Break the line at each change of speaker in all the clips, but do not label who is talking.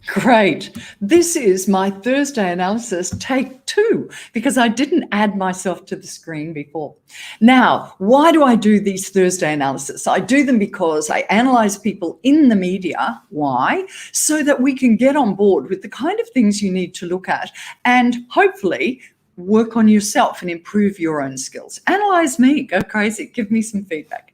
Great. This is my Thursday analysis, take 2, because I didn't add myself to the screen before. Now, why do I do these Thursday analysis? I do them because I analyze people in the media. Why? So that we can get on board with the kind of things you need to look at and hopefully work on yourself and improve your own skills. Analyze me, go crazy, give me some feedback.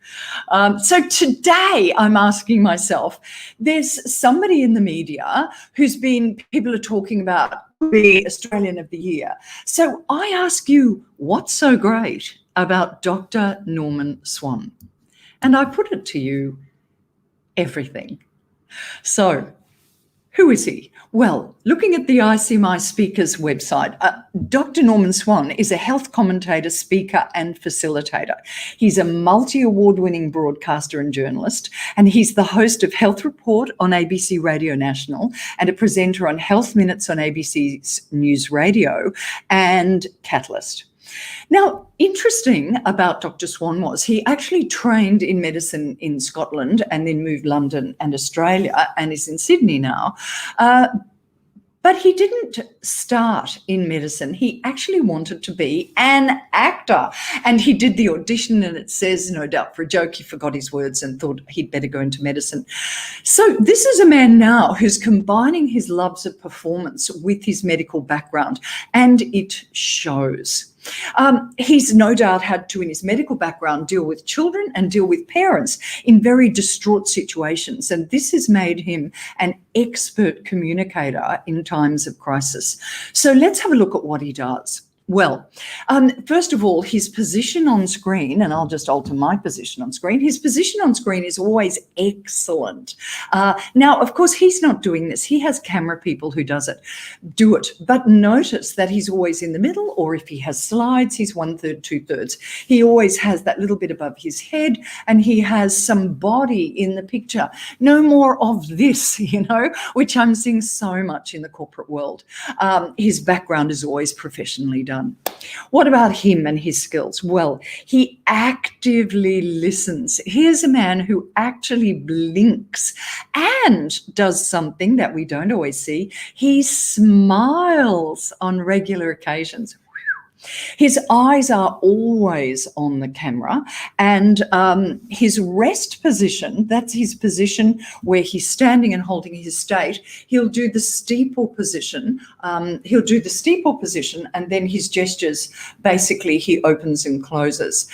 So today I'm asking myself, there's somebody in the media people are talking about the Australian of the Year. So I ask you, what's so great about Dr. Norman Swan? And I put it to you, everything. So who is he? Well, looking at the ICMI Speakers website, Dr. Norman Swan is a health commentator, speaker and facilitator. He's a multi-award-winning broadcaster and journalist, and he's the host of Health Report on ABC Radio National and a presenter on Health Minutes on ABC News Radio and Catalyst. Now, interesting about Dr. Swan was he actually trained in medicine in Scotland and then moved London and Australia and is in Sydney now. But he didn't start in medicine. He actually wanted to be an actor. And he did the audition, and it says, no doubt for a joke, he forgot his words and thought he'd better go into medicine. So this is a man now who's combining his loves of performance with his medical background, and it shows. He's no doubt had to, in his medical background, deal with children and deal with parents in very distraught situations. And this has made him an expert communicator in times of crisis. So let's have a look at what he does. Well, first of all, his position on screen, and I'll just alter my position on screen, his position on screen is always excellent. Now, of course, he's not doing this. He has camera people who do it. But notice that he's always in the middle, or if he has slides, he's 1/3, 2/3. He always has that little bit above his head, and he has some body in the picture. No more of this, which I'm seeing so much in the corporate world. His background is always professionally done. What about him and his skills? Well, he actively listens. Here's a man who actually blinks and does something that we don't always see. He smiles on regular occasions. His eyes are always on the camera, and his rest position, that's his position where he's standing and holding his state, he'll do the steeple position. And then his gestures, basically he opens and closes.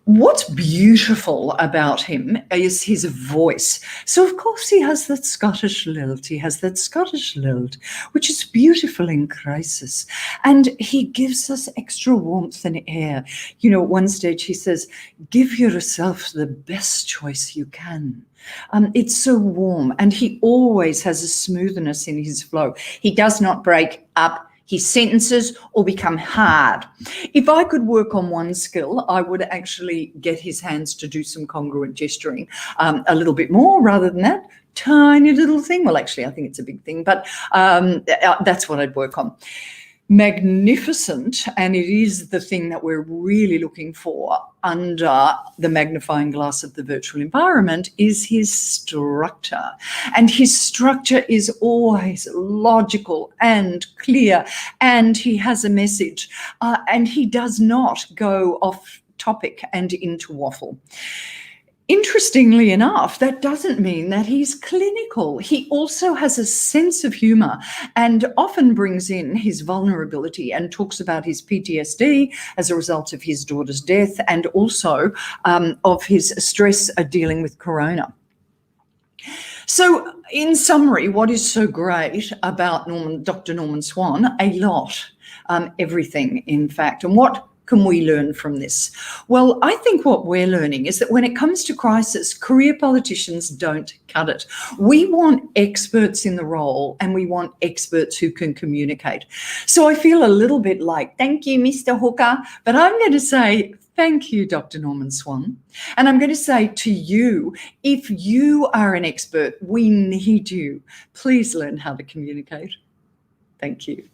What's beautiful about him is his voice. So, of course, he has that Scottish lilt. Which is beautiful in crisis. And he gives us extra warmth and air. At one stage he says, give yourself the best choice you can. It's so warm, and he always has a smoothness in his flow. He does not break up his sentences or become hard. If I could work on one skill, I would actually get his hands to do some congruent gesturing a little bit more rather than that tiny little thing. Well, actually, I think it's a big thing, but that's what I'd work on. Magnificent, and it is the thing that we're really looking for under the magnifying glass of the virtual environment, is his structure. And his structure is always logical and clear, and he has a message, and he does not go off topic and into waffle. Interestingly enough, that doesn't mean that he's clinical. He also has a sense of humour and often brings in his vulnerability and talks about his PTSD as a result of his daughter's death, and also of his stress dealing with corona. So in summary, what is so great about Dr. Norman Swan? A lot, everything, in fact. And what can we learn from this? Well, I think what we're learning is that when it comes to crisis, career politicians don't cut it. We want experts in the role, and we want experts who can communicate. So I feel a little bit like, thank you, Mr. Hooker, but I'm going to say, thank you, Dr. Norman Swan. And I'm going to say to you, if you are an expert, we need you. Please learn how to communicate. Thank you.